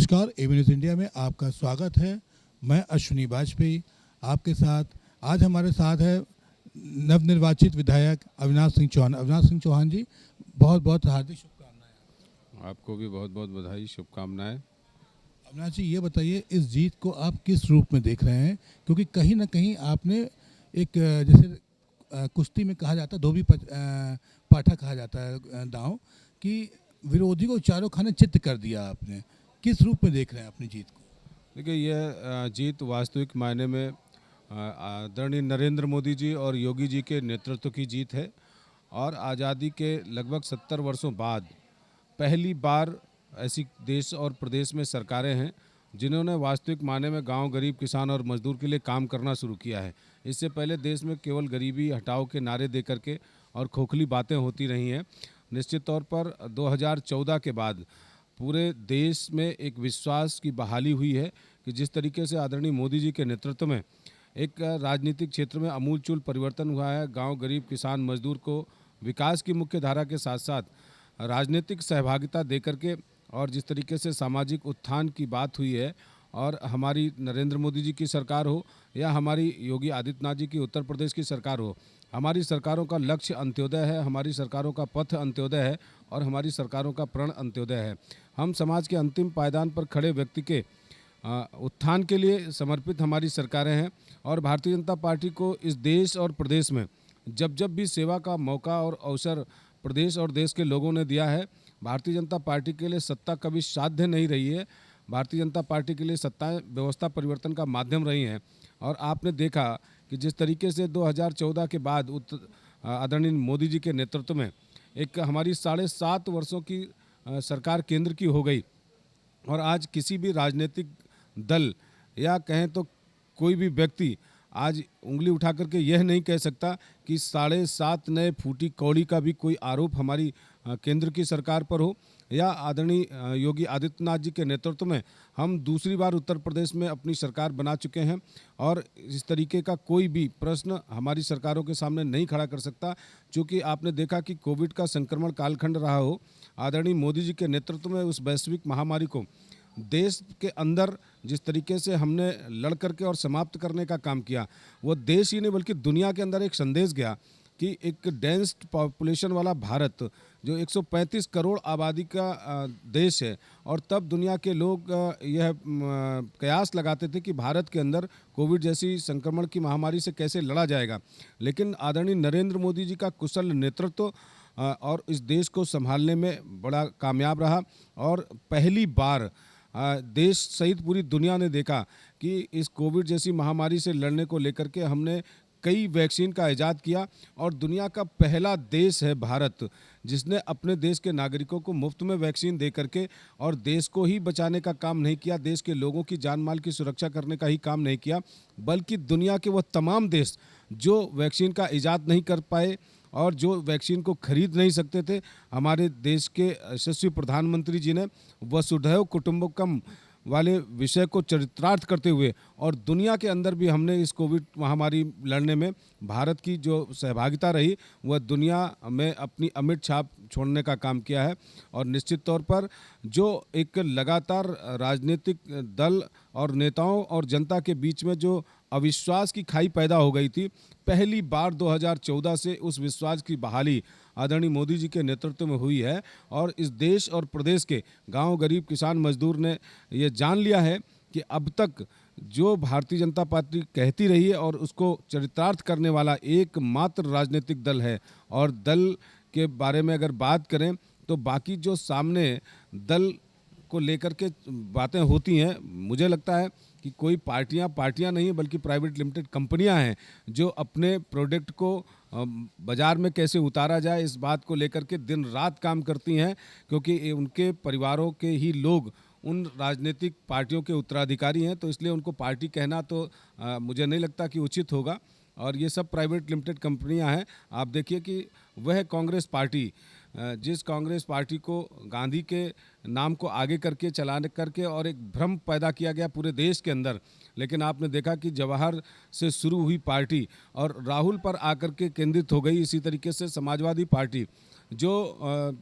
नमस्कार, AB news India में आपका स्वागत है। मैं अश्विनी वाजपेयी आपके साथ। आज हमारे साथ है नवनिर्वाचित विधायक अविनाश सिंह चौहान। अविनाश सिंह चौहान जी, बहुत बहुत हार्दिक शुभकामनाएं। आपको भी बहुत बहुत बधाई, शुभकामनाएं। अविनाश जी, ये बताइए, इस जीत को आप किस रूप में देख रहे हैं? क्योंकि कहीं ना कहीं आपने एक जैसे कुश्ती में कहा जाता है, धोबी पाठा कहा जाता है दांव, कि विरोधी को चारों खाने चित्त कर दिया आपने। किस रूप में देख रहे हैं अपनी जीत को? देखिए, यह जीत वास्तविक मायने में आदरणीय नरेंद्र मोदी जी और योगी जी के नेतृत्व की जीत है। और आज़ादी के लगभग 70 वर्षों बाद पहली बार ऐसी देश और प्रदेश में सरकारें हैं जिन्होंने वास्तविक मायने में गांव, गरीब, किसान और मजदूर के लिए काम करना शुरू किया है। इससे पहले देश में केवल गरीबी हटाओ के नारे दे करके और खोखली बातें होती रही हैं। निश्चित तौर पर 2014 के बाद पूरे देश में एक विश्वास की बहाली हुई है कि जिस तरीके से आदरणीय मोदी जी के नेतृत्व में एक राजनीतिक क्षेत्र में अमूलचूल परिवर्तन हुआ है। गांव, गरीब, किसान, मजदूर को विकास की मुख्य धारा के साथ साथ राजनीतिक सहभागिता दे करके और जिस तरीके से सामाजिक उत्थान की बात हुई है, और हमारी नरेंद्र मोदी जी की सरकार हो या हमारी योगी आदित्यनाथ जी की उत्तर प्रदेश की सरकार हो, हमारी सरकारों का लक्ष्य अंत्योदय है, हमारी सरकारों का पथ अंत्योदय है और हमारी सरकारों का प्रण अंत्योदय है। हम समाज के अंतिम पायदान पर खड़े व्यक्ति के उत्थान के लिए समर्पित हमारी सरकारें हैं। और भारतीय जनता पार्टी को इस देश और प्रदेश में जब जब भी सेवा का मौका और अवसर प्रदेश और देश के लोगों ने दिया है, भारतीय जनता पार्टी के लिए सत्ता कभी साध्य नहीं रही है। भारतीय जनता पार्टी के लिए सत्ताएं व्यवस्था परिवर्तन का माध्यम रही हैं। और आपने देखा कि जिस तरीके से 2014 के बाद आदरणीय मोदी जी के नेतृत्व में एक हमारी 7.5 वर्षों की सरकार केंद्र की हो गई, और आज किसी भी राजनीतिक दल या कहें तो कोई भी व्यक्ति आज उंगली उठा करके यह नहीं कह सकता कि 7.5 नए फूटी कौड़ी का भी कोई आरोप हमारी केंद्र की सरकार पर हो, या आदरणीय योगी आदित्यनाथ जी के नेतृत्व में हम दूसरी बार उत्तर प्रदेश में अपनी सरकार बना चुके हैं। और इस तरीके का कोई भी प्रश्न हमारी सरकारों के सामने नहीं खड़ा कर सकता, क्योंकि आपने देखा कि कोविड का संक्रमण कालखंड रहा हो, आदरणीय मोदी जी के नेतृत्व में उस वैश्विक महामारी को देश के अंदर जिस तरीके से हमने लड़ करके और समाप्त करने का काम किया, वो देश ही नहीं बल्कि दुनिया के अंदर एक संदेश गया कि एक डेंस पॉपुलेशन वाला भारत जो 135 करोड़ आबादी का देश है, और तब दुनिया के लोग यह कयास लगाते थे कि भारत के अंदर कोविड जैसी संक्रमण की महामारी से कैसे लड़ा जाएगा। लेकिन आदरणीय नरेंद्र मोदी जी का कुशल नेतृत्व और इस देश को संभालने में बड़ा कामयाब रहा। और पहली बार देश सहित पूरी दुनिया ने देखा कि इस कोविड जैसी महामारी से लड़ने को लेकर के हमने कई वैक्सीन का इजाद किया, और दुनिया का पहला देश है भारत जिसने अपने देश के नागरिकों को मुफ्त में वैक्सीन दे करके और देश को ही बचाने का काम नहीं किया, देश के लोगों की जान माल की सुरक्षा करने का ही काम नहीं किया, बल्कि दुनिया के वह तमाम देश जो वैक्सीन का इजाद नहीं कर पाए और जो वैक्सीन को खरीद नहीं सकते थे, हमारे देश के यशस्वी प्रधानमंत्री जी ने वसुधैव कुटुंबकम वाले विषय को चरितार्थ करते हुए, और दुनिया के अंदर भी हमने इस कोविड महामारी लड़ने में भारत की जो सहभागिता रही वह दुनिया में अपनी अमिट छाप छोड़ने का काम किया है। और निश्चित तौर पर जो एक लगातार राजनीतिक दल और नेताओं और जनता के बीच में जो अविश्वास की खाई पैदा हो गई थी, पहली बार 2014 से उस विश्वास की बहाली आदरणीय मोदी जी के नेतृत्व में हुई है। और इस देश और प्रदेश के गांव, गरीब, किसान, मजदूर ने ये जान लिया है कि अब तक जो भारतीय जनता पार्टी कहती रही है और उसको चरितार्थ करने वाला एकमात्र राजनीतिक दल है। और दल के बारे में अगर बात करें तो बाकी जो सामने दल को लेकर के बातें होती हैं, मुझे लगता है कि कोई पार्टियां नहीं बल्कि प्राइवेट लिमिटेड कंपनियां हैं जो अपने प्रोडक्ट को बाज़ार में कैसे उतारा जाए इस बात को लेकर के दिन रात काम करती हैं, क्योंकि उनके परिवारों के ही लोग उन राजनीतिक पार्टियों के उत्तराधिकारी हैं, तो इसलिए उनको पार्टी कहना तो मुझे नहीं लगता कि उचित होगा। और ये सब प्राइवेट लिमिटेड कंपनियां हैं। आप देखिए कि वह कांग्रेस पार्टी, जिस कांग्रेस पार्टी को गांधी के नाम को आगे करके चलाने करके और एक भ्रम पैदा किया गया पूरे देश के अंदर, लेकिन आपने देखा कि जवाहर से शुरू हुई पार्टी और राहुल पर आकर के केंद्रित हो गई। इसी तरीके से समाजवादी पार्टी जो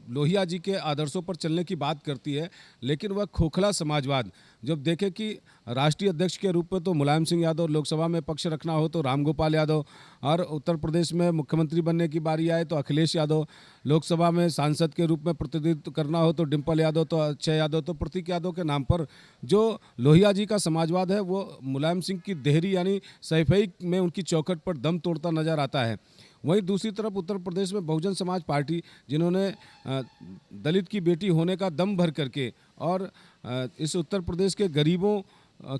लोहिया जी के आदर्शों पर चलने की बात करती है, लेकिन वह खोखला समाजवाद जब देखे कि राष्ट्रीय अध्यक्ष के रूप में तो मुलायम सिंह यादव, लोकसभा में पक्ष रखना हो तो रामगोपाल यादव, और उत्तर प्रदेश में मुख्यमंत्री बनने की बारी आए तो अखिलेश यादव, लोकसभा में सांसद के रूप में प्रतिनिधित्व करना हो तो डिम्पल यादव, तो अक्षय यादव, तो प्रतीक यादव के नाम पर जो लोहिया जी का समाजवाद है वो मुलायम सिंह की देहरी यानी सैफई में उनकी चौखट पर दम तोड़ता नजर आता है। वहीं दूसरी तरफ उत्तर प्रदेश में बहुजन समाज पार्टी, जिन्होंने दलित की बेटी होने का दम भर करके और इस उत्तर प्रदेश के गरीबों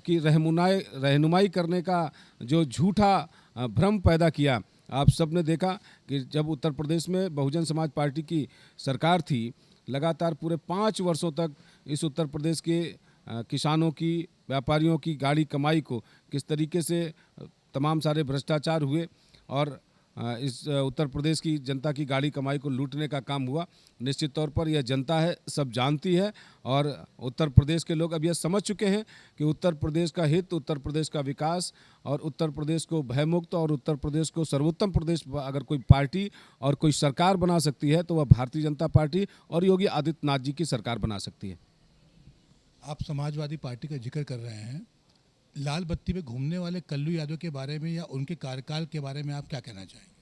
की रहनुमाई करने का जो झूठा भ्रम पैदा किया। आप सब ने देखा कि जब उत्तर प्रदेश में बहुजन समाज पार्टी की सरकार थी, लगातार पूरे 5 वर्षों तक इस उत्तर प्रदेश के किसानों की, व्यापारियों की गाड़ी कमाई को किस तरीके से तमाम सारे भ्रष्टाचार हुए और इस उत्तर प्रदेश की जनता की गाड़ी कमाई को लूटने का काम हुआ। निश्चित तौर पर यह जनता है, सब जानती है, और उत्तर प्रदेश के लोग अब यह समझ चुके हैं कि उत्तर प्रदेश का हित, उत्तर प्रदेश का विकास और उत्तर प्रदेश को भयमुक्त और उत्तर प्रदेश को सर्वोत्तम प्रदेश अगर कोई पार्टी और कोई सरकार बना सकती है तो वह भारतीय जनता पार्टी और योगी आदित्यनाथ जी की सरकार बना सकती है। आप समाजवादी पार्टी का जिक्र कर रहे हैं, लाल बत्ती पे घूमने वाले कल्लू यादव के बारे में या उनके कार्यकाल के बारे में आप क्या कहना चाहेंगे?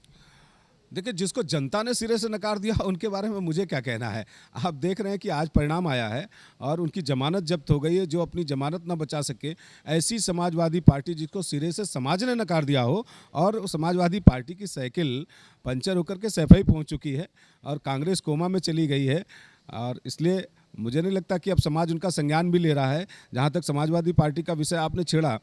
देखिए, जिसको जनता ने सिरे से नकार दिया उनके बारे में मुझे क्या कहना है। आप देख रहे हैं कि आज परिणाम आया है और उनकी जमानत जब्त हो गई है। जो अपनी जमानत न बचा सके, ऐसी समाजवादी पार्टी जिसको सिरे से समाज ने नकार दिया हो, और समाजवादी पार्टी की साइकिल पंचर होकर के सैफई पहुंच चुकी है और कांग्रेस कोमा में चली गई है, और इसलिए मुझे नहीं लगता कि अब समाज उनका संज्ञान भी ले रहा है। जहाँ तक समाजवादी पार्टी का विषय आपने छेड़ा,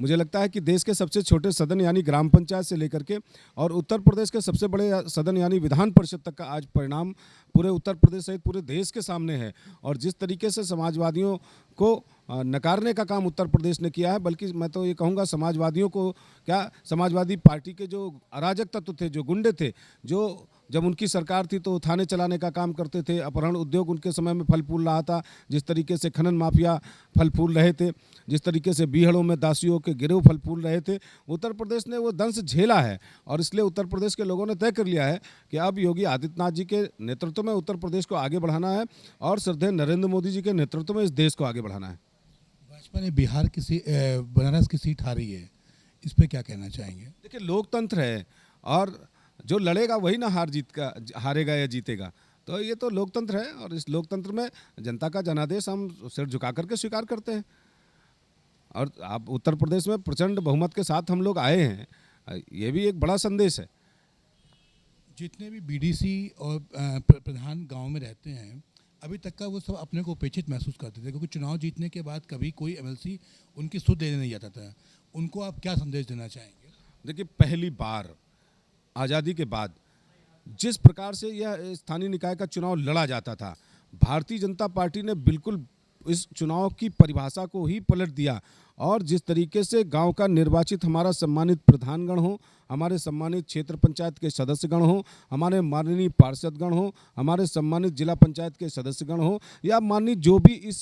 मुझे लगता है कि देश के सबसे छोटे सदन यानी ग्राम पंचायत से लेकर के और उत्तर प्रदेश के सबसे बड़े सदन यानी विधान परिषद तक का आज परिणाम पूरे उत्तर प्रदेश सहित पूरे देश के सामने है। और जिस तरीके से समाजवादियों को नकारने का काम उत्तर प्रदेश ने किया है, बल्कि मैं तो ये कहूँगा समाजवादियों को क्या, समाजवादी पार्टी के जो अराजक तत्व थे, जो गुंडे थे, जो जब उनकी सरकार थी तो थाने चलाने का काम करते थे, अपहरण उद्योग उनके समय में फल फूल रहा था, जिस तरीके से खनन माफिया फल फूल रहे थे, जिस तरीके से बीहड़ों में दासियों के गिरोह फल फूल रहे थे, उत्तर प्रदेश ने वो दंश झेला है। और इसलिए उत्तर प्रदेश के लोगों ने तय कर लिया है कि अब योगी आदित्यनाथ जी के नेतृत्व में उत्तर प्रदेश को आगे बढ़ाना है और श्रद्धेय नरेंद्र मोदी जी के नेतृत्व में इस देश को आगे बढ़ाना है। भाजपा ने बिहार की बनारस की सीट हारी है, इस पर क्या कहना चाहेंगे? देखिए, लोकतंत्र है और जो लड़ेगा वही ना हारेगा या जीतेगा, तो ये तो लोकतंत्र है और इस लोकतंत्र में जनता का जनादेश हम सिर झुका करके स्वीकार करते हैं। और आप उत्तर प्रदेश में प्रचंड बहुमत के साथ हम लोग आए हैं, ये भी एक बड़ा संदेश है। जितने भी बीडीसी और प्रधान गांव में रहते हैं, अभी तक का वो सब अपने को उपेक्षित महसूस करते थे, क्योंकि चुनाव जीतने के बाद कभी कोई एमएलसी उनकी सुध लेने नहीं जाता था। उनको आप क्या संदेश देना चाहेंगे? देखिए, पहली बार आज़ादी के बाद जिस प्रकार से यह स्थानीय निकाय का चुनाव लड़ा जाता था, भारतीय जनता पार्टी ने बिल्कुल इस चुनाव की परिभाषा को ही पलट दिया। और जिस तरीके से गांव का निर्वाचित हमारा सम्मानित प्रधानगण हो, हमारे सम्मानित क्षेत्र पंचायत के सदस्यगण हो, हमारे माननीय पार्षदगण हो, हमारे सम्मानित जिला पंचायत के सदस्यगण हो, या माननीय जो भी इस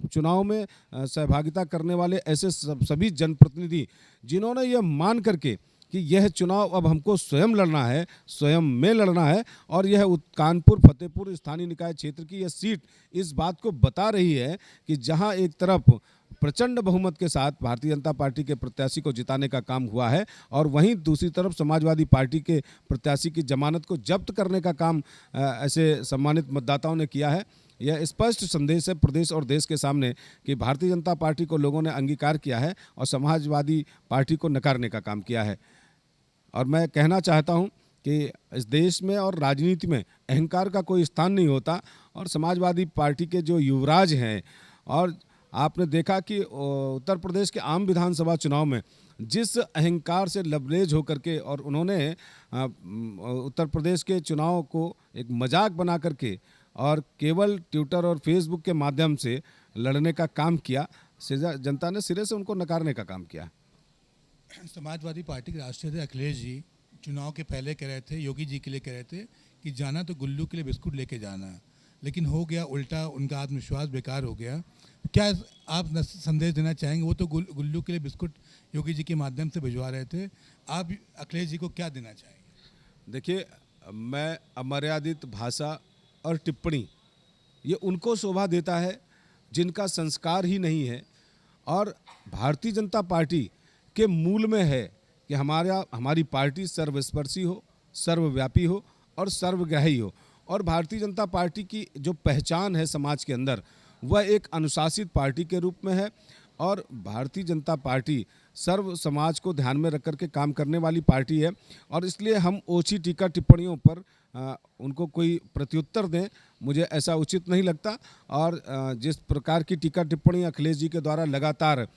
चुनाव में सहभागिता करने वाले ऐसे सभी जनप्रतिनिधि जिन्होंने यह मान करके कि यह चुनाव अब हमको स्वयं लड़ना है, स्वयं में लड़ना है, और यह कानपुर फतेहपुर स्थानीय निकाय क्षेत्र की यह सीट इस बात को बता रही है कि जहां एक तरफ प्रचंड बहुमत के साथ भारतीय जनता पार्टी के प्रत्याशी को जिताने का काम हुआ है और वहीं दूसरी तरफ समाजवादी पार्टी के प्रत्याशी की जमानत को जब्त करने का काम ऐसे सम्मानित मतदाताओं ने किया है। यह स्पष्ट संदेश है प्रदेश और देश के सामने कि भारतीय जनता पार्टी को लोगों ने अंगीकार किया है और समाजवादी पार्टी को नकारने का काम किया है। और मैं कहना चाहता हूं कि इस देश में और राजनीति में अहंकार का कोई स्थान नहीं होता, और समाजवादी पार्टी के जो युवराज हैं, और आपने देखा कि उत्तर प्रदेश के आम विधानसभा चुनाव में जिस अहंकार से लबरेज होकर के और उन्होंने उत्तर प्रदेश के चुनाव को एक मजाक बना करके और केवल ट्विटर और फेसबुक के माध्यम से लड़ने का काम किया, जनता ने सिरे से उनको नकारने का काम किया। समाजवादी पार्टी के राष्ट्रीय अध्यक्ष अखिलेश जी चुनाव के पहले कह रहे थे, योगी जी के लिए कह रहे थे कि जाना तो गुल्लू के लिए बिस्कुट लेके जाना, लेकिन हो गया उल्टा, उनका आत्मविश्वास बेकार हो गया। क्या आप संदेश देना चाहेंगे? वो तो गुल्लू के लिए बिस्कुट योगी जी के माध्यम से भिजवा रहे थे, आप अखिलेश जी को क्या देना चाहेंगे? देखिए, मैं अमर्यादित भाषा और टिप्पणी ये उनको शोभा देता है जिनका संस्कार ही नहीं है। और भारतीय जनता पार्टी के मूल में है कि हमारी पार्टी सर्वस्पर्शी हो, सर्वव्यापी हो और सर्वग्राही हो। और भारतीय जनता पार्टी की जो पहचान है समाज के अंदर, वह एक अनुशासित पार्टी के रूप में है। और भारतीय जनता पार्टी सर्व समाज को ध्यान में रख कर के काम करने वाली पार्टी है। और इसलिए हम ओछी टीका टिप्पणियों पर उनको कोई प्रत्युत्तर दें, मुझे ऐसा उचित नहीं लगता। और जिस प्रकार की टीका टिप्पणी अखिलेश जी के द्वारा लगातार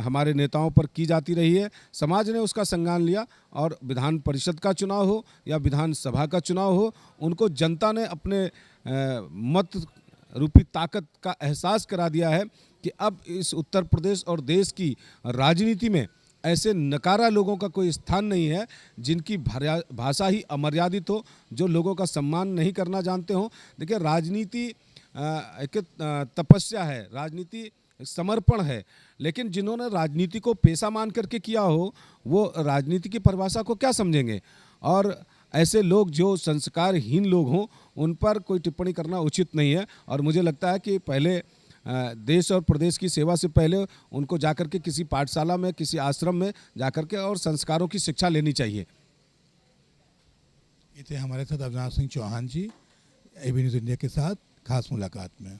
हमारे नेताओं पर की जाती रही है, समाज ने उसका संज्ञान लिया। और विधान परिषद का चुनाव हो या विधानसभा का चुनाव हो, उनको जनता ने अपने मत रूपी ताकत का एहसास करा दिया है कि अब इस उत्तर प्रदेश और देश की राजनीति में ऐसे नकारा लोगों का कोई स्थान नहीं है जिनकी भाषा ही अमर्यादित हो, जो लोगों का सम्मान नहीं करना जानते हों। देखिए, राजनीति एक तपस्या है, राजनीति समर्पण है, लेकिन जिन्होंने राजनीति को पेशा मान करके किया हो, वो राजनीति की परिभाषा को क्या समझेंगे। और ऐसे लोग जो संस्कारहीन लोग हों, उन पर कोई टिप्पणी करना उचित नहीं है। और मुझे लगता है कि पहले देश और प्रदेश की सेवा से पहले उनको जाकर के किसी पाठशाला में, किसी आश्रम में जाकर के और संस्कारों की शिक्षा लेनी चाहिए। ये थे हमारे साथ अविनाश सिंह चौहान जी, एबी न्यूज़ इंडिया के साथ खास मुलाकात में।